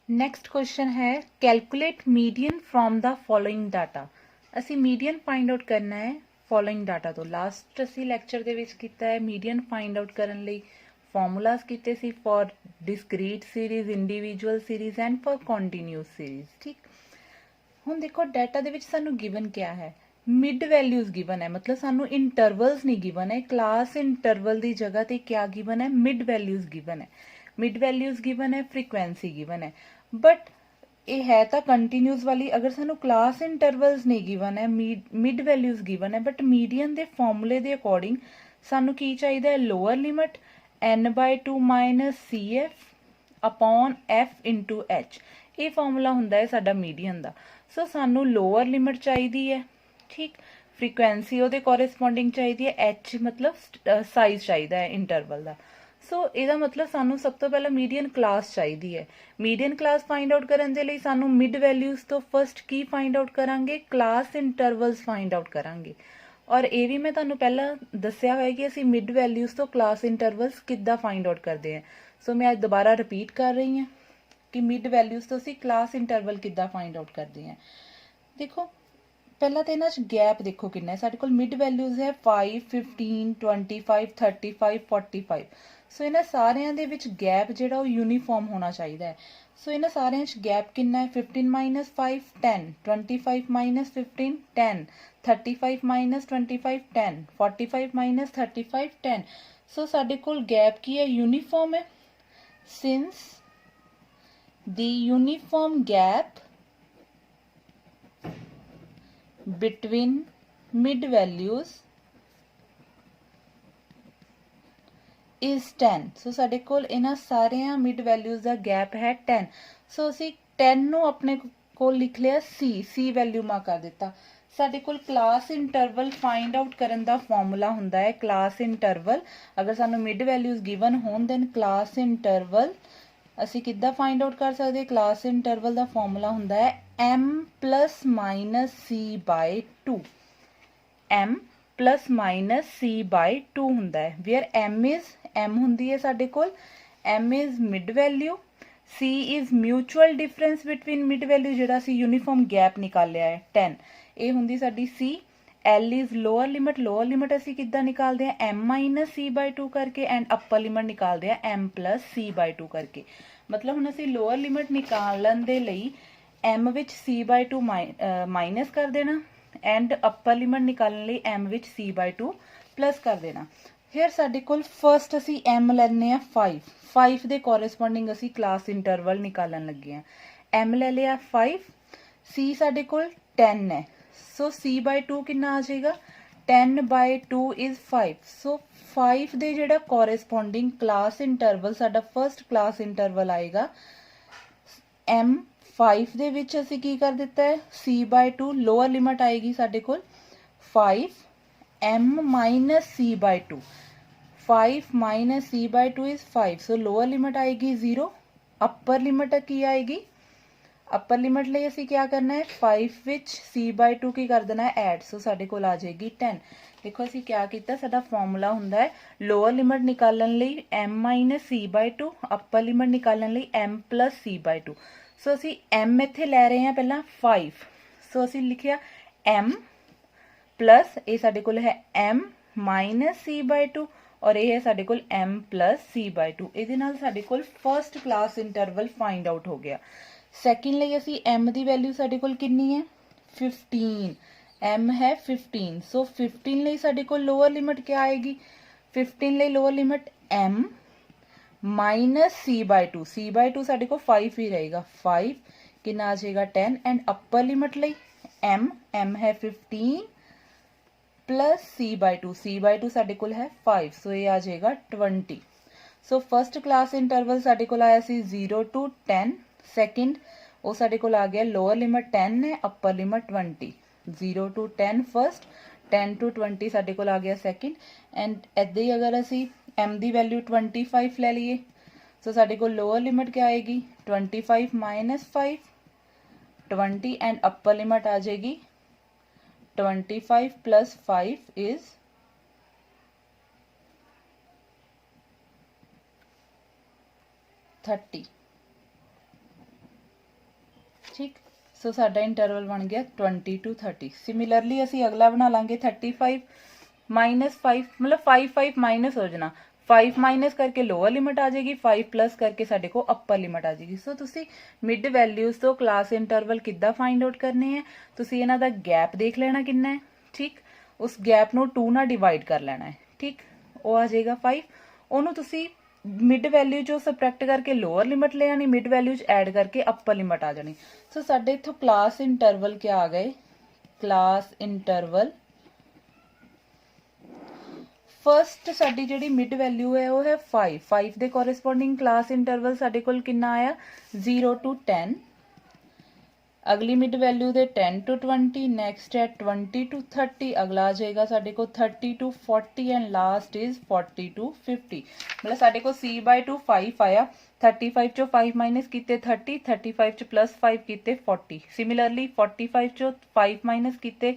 Next question ਹੈ calculate median from the following data. ਅਸੀਂ median find out ਕਰਨਾ ਹੈ ਫੋਲੋਇੰਗ ਡਾਟਾ ਤੋਂ। ਲਾਸਟ ਅਸੀਂ ਲੈਕਚਰ ਦੇ ਵਿੱਚ ਕੀਤਾ ਹੈ ਮੀਡੀਅਨ ਫਾਈਂਡ ਆਊਟ ਕਰਨ ਲਈ ਫਾਰਮੂਲਾਜ਼ ਕੀਤੇ ਸੀ for discrete series, individual series and for continuous series. ਠੀਕ, ਹੁਣ ਦੇਖੋ ਡਾਟਾ ਦੇ ਵਿੱਚ ਸਾਨੂੰ ਗਿਵਨ ਕਿਆ ਹੈ, ਮਿਡ ਵੈਲਿਊਜ਼ ਗਿਵਨ ਹੈ, मतलब ਸਾਨੂੰ ਇੰਟਰਵਲਸ ਨਹੀਂ ਗਿਵਨ ਹੈ। क्लास इंटरवल ਦੀ ਜਗ੍ਹਾ ਤੇ ਕਿਆ ਗਿਵਨ ਹੈ, ਮਿਡ ਵੈਲਿਊਜ਼ ਗਿਵਨ ਹੈ। मिड वैल्यूज गिवन है, फ्रीक्वेंसी गिवन है, बट ये है तो कंटीन्यूस वाली। अगर सानू क्लास इंटरवल्स नहीं गिवन है, मिड वैल्यूज गिवन है, बट मीडियन के फॉर्मूले के अकॉर्डिंग सानू की चाहिए, lower limit n/2 minus CF upon F into H। ये फॉर्मूला हुंदा है साडा मीडियन का। सो सानू लोअर लिमिट चाहिए है, ठीक। फ्रीक्वेंसी ਉਹਦੇ ਕੋਰਸਪੋਂਡਿੰਗ ਚਾਹੀਦੀ ਹੈ, H मतलब साइज चाहिए है इंटरवल का। सो ਇਹਦਾ मतलब ਸਾਨੂੰ ਸਭ ਤੋਂ ਪਹਿਲਾਂ ਮੀਡੀਅਨ ਕਲਾਸ ਚਾਹੀਦੀ ਹੈ। ਮੀਡੀਅਨ ਕਲਾਸ ਫਾਈਂਡ ਆਊਟ ਕਰਨ ਦੇ ਲਈ ਸਾਨੂੰ ਮਿਡ ਵੈਲਿਊਜ਼ ਤੋਂ ਫਸਟ ਕੀ ਫਾਈਂਡ ਆਊਟ ਕਰਾਂਗੇ, ਕਲਾਸ ਇੰਟਰਵਲਸ ਫਾਈਂਡ ਆਊਟ ਕਰਾਂਗੇ। ਔਰ ਇਹ ਵੀ ਮੈਂ ਤੁਹਾਨੂੰ ਪਹਿਲਾਂ ਦੱਸਿਆ ਹੋਇਆ ਕਿ ਅਸੀਂ ਮਿਡ ਵੈਲਿਊਜ਼ ਤੋਂ ਕਲਾਸ ਇੰਟਰਵਲਸ ਕਿੱਦਾਂ ਫਾਈਂਡ ਆਊਟ ਕਰਦੇ ਹਾਂ। ਸੋ ਮੈਂ ਅੱਜ ਦੁਬਾਰਾ ਰਿਪੀਟ ਕਰ ਰਹੀ ਹਾਂ ਕਿ ਮਿਡ ਵੈਲਿਊਜ਼ ਤੋਂ ਅਸੀਂ ਕਲਾਸ ਇੰਟਰਵਲ ਕਿੱਦਾਂ ਫਾਈਂਡ ਆਊਟ ਕਰਦੇ ਹਾਂ। ਦੇਖੋ ਪਹਿਲਾਂ ਤਾਂ ਇਹਨਾਂ 'ਚ ਗੈਪ ਦੇਖੋ ਕਿੰਨਾ ਹੈ। ਸਾਡੇ ਕੋਲ ਮਿਡ ਵੈਲਿਊਜ਼ ਹੈ 5, 15, 25, 35, 45। ਸੋ ਇਹਨਾਂ ਸਾਰਿਆਂ ਦੇ ਵਿੱਚ ਗੈਪ ਜਿਹੜਾ ਉਹ ਯੂਨੀਫਾਰਮ ਹੋਣਾ ਚਾਹੀਦਾ ਹੈ। ਸੋ ਇਹਨਾਂ ਸਾਰਿਆਂ 'ਚ ਗੈਪ ਕਿੰਨਾ ਹੈ, 15 ਮਾਈਨਸ 5 10, 25 ਮਾਈਨਸ 15 10, 35 ਮਾਈਨਸ 25 10, 45 ਮਾਈਨਸ 35 10। ਸੋ ਸਾਡੇ ਕੋਲ ਗੈਪ ਕੀ ਹੈ, ਯੂਨੀਫਾਰਮ ਹੈ। Since the uniform gap between mid values is 10। सो साडे कोल इन्हां सारियां मिड वैल्यूज दा गैप है 10। सो असी 10 नू अपने कोल लिख लिया C वैल्यू मां कर दिता। साडे कोल क्लास इंटरवल फाइंड आउट करन दा फॉर्मूला हुंदा है क्लास इंटरवल। अगर सानू मिड वैल्यूज गिवन होन देन क्लास इंटरवल ਅਸੀਂ ਕਿੱਦਾਂ ਫਾइंड आउट कर सकते हैं। क्लास इंटरवल का फॉर्मूला हुंदा है m plus minus C/2। m plus minus C/2 हुंदा है, वेयर m हुंदी है साडे कोल, m is mid value, C is mutual difference between mid value जिहड़ा असीं यूनीफॉर्म गैप निकालिया है 10। ये हुंदी साडी C। L is lower limit असीं किद्दां निकालदे हैं, m माइनस C/2 करके, एंड अपर लिमिट निकालदे हैं m प्लस C/2 करके। मतलब हुण असीं लोअर लिमिट निकालण दे लई m विच C/2 माइनस कर देना, एंड अपर लिमिट निकालण लई m विच C/2 प्लस कर देना। फिर साडे कोल फर्स्ट असीं m लैने आ 5 दे कोरस्पोंडिंग असीं क्लास इंटरवल निकालण लगे हैं। m ले लिया 5, C साडे कोल 10 है। सो C/2 कितना आ जाएगा, 10/2 इज 5। सो 5 दे जेड़ा कोरस्पोंडिंग क्लास इंटरवल साडा फर्स्ट क्लास इंटरवल आएगा m 5 दे विच असीं की कर दिता है C/2, लोअर लिमिट आएगी साडे कोल 5 m minus C/2। 5 minus C/2 is 5। So lower limit आएगी 0, अपर लिमिट की आएगी, अपर लिमिट ਲਈ ਅਸੀਂ क्या करना है 5 ਵਿੱਚ C/2 ਕੀ ਕਰ ਦੇਣਾ ਹੈ ਐਡ। ਸੋ ਸਾਡੇ ਕੋਲ ਆ ਜਾਏਗੀ 10। ਦੇਖੋ ਅਸੀਂ क्या ਕੀਤਾ, ਸਾਡਾ ਫਾਰਮੂਲਾ ਹੁੰਦਾ ਹੈ ਲੋਅਰ ਲਿਮਿਟ ਨਿਕਾਲਣ ਲਈ m C/2, ਅਪਰ ਲਿਮਿਟ ਨਿਕਾਲਣ ਲਈ m C/2। ਸੋ ਅਸੀਂ m ਇੱਥੇ ਲੈ ਰਹੇ ਹਾਂ ਪਹਿਲਾਂ 5। ਸੋ ਅਸੀਂ ਲਿਖਿਆ m प्लस ਇਹ ਸਾਡੇ ਕੋਲ ਹੈ m C/2 और ਇਹ ਹੈ ਸਾਡੇ ਕੋਲ m C/2। ਇਹਦੇ ਨਾਲ ਸਾਡੇ ਕੋਲ first class interval find out ਹੋ ਗਿਆ। सैकेंड ਲਈ ਅਸੀਂ m ਦੀ ਵੈਲਿਊ ਸਾਡੇ ਕੋਲ ਕਿੰਨੀ ਹੈ 15, m है 15। सो 15 ਲਈ ਸਾਡੇ ਕੋਲ ਲੋਅਰ ਲਿਮਿਟ ਕੀ ਆਏਗੀ, 15 ਲਈ lower limit m minus C/2 ਸਾਡੇ ਕੋਲ 5 ਹੀ ਰਹੇਗਾ, 5 ਕਿੰਨਾ ਆ ਜਾਏਗਾ 10, एंड अपर लिमिट ਲਈ m है 15 प्लस C/2 ਸਾਡੇ ਕੋਲ है 5। सो ਇਹ ਆ ਜਾਏਗਾ 20। सो फर्स्ट क्लास इंटरवल ਸਾਡੇ ਕੋਲ ਆਇਆ ਸੀ 0 to 10। सैकेंड वो साडे कोल आ गया लोअर लिमिट 10 है, upper limit 20। 0 to 10 first, 10 to 20 साडे कोल आ गया सैकेंड। एंड इदां ही अगर असी m दी वैल्यू 25 ले लीए, सो साडे कोल लोअर लिमिट क्या आएगी 25 माइनस 5 20, एंड अपर लिमिट आ जाएगी 25 प्लस 5 इज 30। ਸੋ ਸਾਡਾ ਇੰਟਰਵਲ ਬਣ ਗਿਆ 20 to 30। ਸਿਮਿਲਰਲੀ ਅਸੀਂ ਅਗਲਾ ਬਣਾ ਲਾਂਗੇ 35 ਮਾਈਨਸ 5, ਮਤਲਬ 5 ਮਾਈਨਸ ਹੋ ਜਾਣਾ, 5 ਮਾਈਨਸ ਕਰਕੇ ਲੋਅਰ ਲਿਮਿਟ ਆ ਜਾਏਗੀ, 5 ਪਲੱਸ ਕਰਕੇ ਸਾਡੇ ਕੋਲ ਅਪਰ ਲਿਮਿਟ ਆ ਜਾਏਗੀ। ਸੋ ਤੁਸੀਂ ਮਿਡ ਵੈਲਿਊਜ਼ ਤੋਂ ਕਲਾਸ ਇੰਟਰਵਲ ਕਿੱਦਾਂ ਫਾਈਂਡ ਆਊਟ ਕਰਨੇ ਹੈ, ਤੁਸੀਂ ਇਹਨਾਂ ਦਾ ਗੈਪ ਦੇਖ ਲੈਣਾ ਕਿੰਨਾ ਹੈ, ਠੀਕ, ਉਸ ਗੈਪ ਨੂੰ 2 ਨਾਲ ਡਿਵਾਈਡ ਕਰ ਲੈਣਾ ਹੈ, ਠੀਕ, ਉਹ ਆ ਜਾਏਗਾ 5। ਉਹਨੂੰ ਤੁਸੀਂ ਮਿਡ ਵੈਲਿਊ ਚੋਂ ਸਬਟ੍ਰੈਕਟ ਕਰਕੇ ਲੋਅਰ ਲਿਮਿਟ ਲੈ ਆਣੀ, ਮਿਡ ਵੈਲਿਊ ਚ ਐਡ ਕਰਕੇ ਅਪਰ ਲਿਮਿਟ ਆ ਜਾਣੀ। ਸੋ ਸਾਡੇ ਇੱਥੋਂ ਕਲਾਸ ਇੰਟਰਵਲ ਕਿਆ ਆ ਗਏ, ਕਲਾਸ ਇੰਟਰਵਲ ਫਸਟ ਸਾਡੀ ਜਿਹੜੀ ਮਿਡ ਵੈਲਿਊ ਹੈ ਉਹ ਹੈ 5। 5 ਦੇ ਕੋਰਸਪੋਂਡਿੰਗ ਕਲਾਸ ਇੰਟਰਵਲ ਸਾਡੇ ਕੋਲ ਕਿੰਨਾ ਆਇਆ 0 to 10। ਅਗਲੀ ਮਿਡ ਵੈਲਿਊ ਦੇ 10 to 20, ਨੈਕਸਟ ਹੈ 20 to 30, ਅਗਲਾ ਆ ਜਾਏਗਾ ਸਾਡੇ ਕੋਲ 30 to 40 and last is 40 to 50। ਮਤਲਬ ਸਾਡੇ ਕੋਲ c/2 5 ਆਇਆ, 35 ਚੋਂ 5 ਮਾਈਨਸ ਕੀਤੇ 30, 35 ਚ ਪਲੱਸ 5 ਕੀਤੇ 40। ਸਿਮਿਲਰਲੀ 45 ਚੋਂ 5 ਮਾਈਨਸ ਕੀਤੇ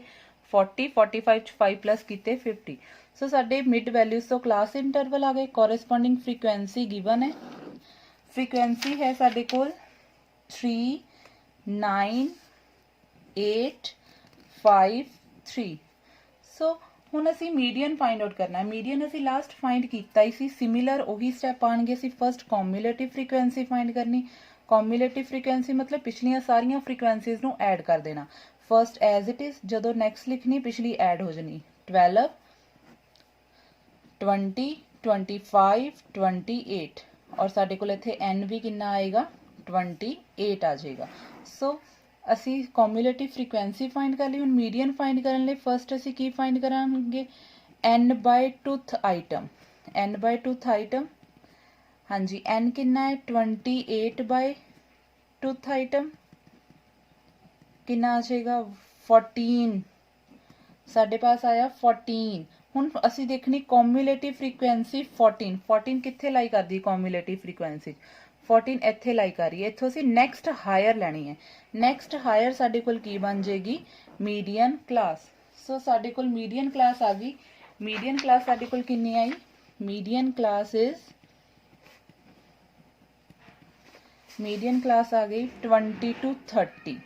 40, 45 ਚ 5 ਪਲੱਸ ਕੀਤੇ 50। ਸੋ ਸਾਡੇ ਮਿਡ ਵੈਲਿਊਜ਼ ਤੋਂ ਕਲਾਸ ਇੰਟਰਵਲ ਆ ਗਏ। ਕੋਰਸਪੋਂਡਿੰਗ ਫ੍ਰੀਕੁਐਂਸੀ ਗਿਵਨ ਹੈ, ਫ੍ਰੀਕੁਐਂਸੀ ਹੈ ਸਾਡੇ ਕੋਲ 3 9 8 5 3। ਸੋ ਹੁਣ ਅਸੀਂ ਮੀਡੀਅਨ ਫਾਈਂਡ ਆਊਟ ਕਰਨਾ ਹੈ। ਮੀਡੀਅਨ ਅਸੀਂ ਲਾਸਟ ਫਾਈਂਡ ਕੀਤਾ ਹੀ ਸੀ, ਸਿਮਿਲਰ ਉਹੀ ਸਟੈਪ ਆਣਗੇ। ਅਸੀਂ ਫਸਟ ਕੌਮੂਲੇਟਿਵ ਫ੍ਰੀਕੁਐਂਸੀ ਫਾਈਂਡ ਕਰਨੀ। ਕੌਮੂਲੇਟਿਵ ਫ੍ਰੀਕੁਐਂਸੀ ਮਤਲਬ ਪਿਛਲੀਆਂ ਸਾਰੀਆਂ ਫ੍ਰੀਕੁਐਂਸੀਜ਼ ਨੂੰ ਐਡ ਕਰ ਦੇਣਾ। ਫਸਟ ਐਜ਼ ਇਟ ਇਜ਼, ਜਦੋਂ ਨੈਕਸਟ ਲਿਖਣੀ ਪਿਛਲੀ ਐਡ ਹੋ ਜਾਣੀ। 12 20 25 28 ਔਰ ਸਾਡੇ ਕੋਲ ਇੱਥੇ n ਵੀ ਕਿੰਨਾ ਆਏਗਾ 28 ਆ ਜਾਏਗਾ। ਸੋ ਅਸੀਂ ਕੌਮੂਲੇਟਿਵ ਫ੍ਰੀਕੁਐਂਸੀ ਫਾਈਂਡ ਕਰ ਲਈ। ਹੁਣ ਮੀਡੀਅਨ ਫਾਈਂਡ ਕਰਨ ਲਈ ਫਸਟ ਅਸੀਂ ਕੀ ਫਾਈਂਡ ਕਰਾਂਗੇ, n/2th ਆਈਟਮ। n/2th ਆਈਟਮ, ਹਾਂਜੀ n ਕਿੰਨਾ ਹੈ 28/2th ਆਈਟਮ ਕਿੰਨਾ ਆ ਜਾਏਗਾ 14। ਸਾਡੇ ਪਾਸ ਆਇਆ 14। ਹੁਣ ਅਸੀਂ ਦੇਖਣੀ ਕੌਮੂਲੇਟਿਵ ਫ੍ਰੀਕੁਐਂਸੀ 14। 14 ਕਿੱਥੇ ਲਾਈ ਕਰਦੀ ਕੌਮੂਲੇਟਿਵ ਫ੍ਰੀਕੁਐਂਸੀ 14 ਇੱਥੇ ਲਾਈ ਕਰ ਰਹੀ ਹੈ। ਇੱਥੋਂ ਅਸੀਂ ਨੈਕਸਟ ਹਾਇਰ ਲੈਣੀ ਹੈ। ਨੈਕਸਟ ਹਾਇਰ ਸਾਡੇ ਕੋਲ ਕੀ ਬਣ ਜਾਏਗੀ ਮੀਡੀਅਨ ਕਲਾਸ। ਸੋ ਸਾਡੇ ਕੋਲ ਮੀਡੀਅਨ ਕਲਾਸ ਆ ਗਈ। ਮੀਡੀਅਨ ਕਲਾਸ ਸਾਡੇ ਕੋਲ ਕਿੰਨੀ ਆਈ, ਮੀਡੀਅਨ ਕਲਾਸ ਆ ਗਈ 20 to 30।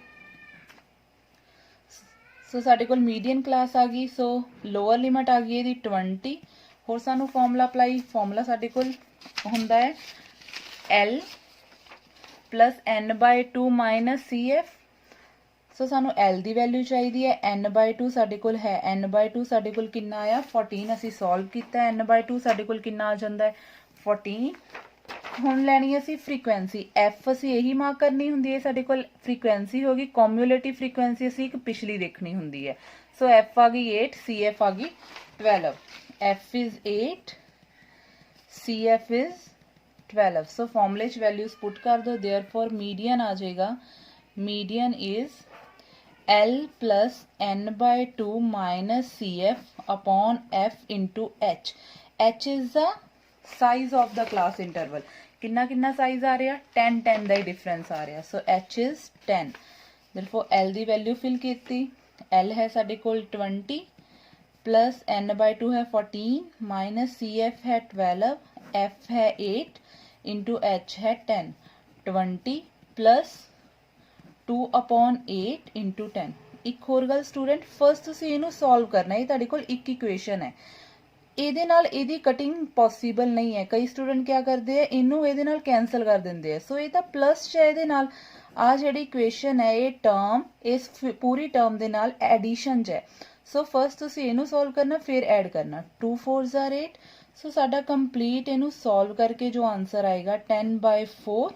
ਸੋ ਸਾਡੇ ਕੋਲ ਮੀਡੀਅਨ ਕਲਾਸ ਆ ਗਈ। ਸੋ ਲੋਅਰ ਲਿਮਿਟ ਆ ਗਈ ਇਹਦੀ 20। ਹੋਰ ਸਾਨੂੰ ਫਾਰਮੂਲਾ ਅਪਲਾਈ, ਫਾਰਮੂਲਾ ਸਾਡੇ ਕੋਲ ਹੁੰਦਾ ਹੈ L plus n/2 minus CF। ਸੋ ਸਾਨੂੰ L ਦੀ ਵੈਲਿਊ ਚਾਹੀਦੀ ਹੈ, n/2 ਸਾਡੇ ਕੋਲ ਹੈ, n/2 ਸਾਡੇ ਕੋਲ ਕਿੰਨਾ ਆਇਆ 14। ਅਸੀਂ ਸੋਲਵ ਕੀਤਾ, n/2 ਸਾਡੇ ਕੋਲ ਕਿੰਨਾ ਆ ਜਾਂਦਾ ਹੈ 14। ਹੁਣ ਲੈਣੀ ਅਸੀਂ ਫ੍ਰੀਕੁਐਂਸੀ f, ਅਸੀਂ ਇਹੀ ਮਾਰਕ ਕਰਨੀ ਹੁੰਦੀ ਹੈ। ਸਾਡੇ ਕੋਲ ਫ੍ਰੀਕੁਐਂਸੀ ਹੋ ਗਈ, ਕੌਮੂਲੇਟਿਵ ਫ੍ਰੀਕੁਐਂਸੀ ਅਸੀਂ ਇੱਕ ਪਿਛਲੀ ਦੇਖਣੀ ਹੁੰਦੀ ਹੈ। ਸੋ f ਆ ਗਈ 8, cf ਆ ਗਈ 12। f is 8, cf is 12। ਸੋ ਫਾਰਮੂਲੇ 'ਚ ਵੈਲਿਊਜ਼ ਪੁੱਟ ਕਰ ਦਿਓ। ਦੇਅਰਫੋਰ ਮੀਡੀਅਨ ਆ ਜਾਏਗਾ, median is L plus n/2 minus CF upon F into H। H is the size of the class interval। किन्ना किन्ना size आ रहा 10 10 ਦਾ ਹੀ difference ਆ ਰਿਹਾ। so H is 10। therefore L the value fill ਕੀਤੀ। L ਹੈ ਸਾਡੇ ਕੋਲ 20 plus n/2 है 14 minus CF है 12, F है 8 into H है 10। 20 plus 2/8 into 10। ਇੱਕ ਹੋਰ ਗੱਲ ਸਟੂਡੈਂਟ, ਫਸਟ ਤੁਸੀਂ ਇਹਨੂੰ ਸੋਲਵ ਕਰਨਾ ਹੈ। ਤੁਹਾਡੇ ਕੋਲ ਇੱਕ ਇਕੁਏਸ਼ਨ ਹੈ, ਇਹਦੇ ਨਾਲ ਇਹਦੀ ਕਟਿੰਗ ਪੋਸੀਬਲ ਨਹੀਂ ਹੈ। ਕਈ ਸਟੂਡੈਂਟ ਕੀ ਕਰਦੇ ਆ, ਇਹਨੂੰ ਇਹਦੇ ਨਾਲ ਕੈਨਸਲ ਕਰ ਦਿੰਦੇ ਆ। ਸੋ ਇਹ ਤਾਂ ਪਲੱਸ ਚ ਹੈ, ਇਹਦੇ ਨਾਲ ਆ ਜਿਹੜੀ ਇਕੁਏਸ਼ਨ ਹੈ ਇਹ ਟਰਮ ਇਸ ਪੂਰੀ ਟਰਮ ਦੇ ਨਾਲ ਐਡੀਸ਼ਨ ਚ ਹੈ। ਸੋ ਫਸਟ ਤੁਸੀਂ ਇਹਨੂੰ ਸੋਲਵ ਕਰਨਾ, ਫਿਰ ਐਡ ਕਰਨਾ। 2 4s are 8। ਸੋ ਸਾਡਾ ਕੰਪਲੀਟ ਇਹਨੂੰ ਸੋਲਵ ਕਰਕੇ ਜੋ ਆਨਸਰ ਆਏਗਾ 10/4।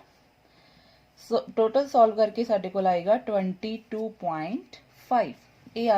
ਸੋ ਟੋਟਲ ਸੋਲਵ ਕਰਕੇ ਸਾਡੇ ਕੋਲ ਆਏਗਾ 22.5। ਇਹ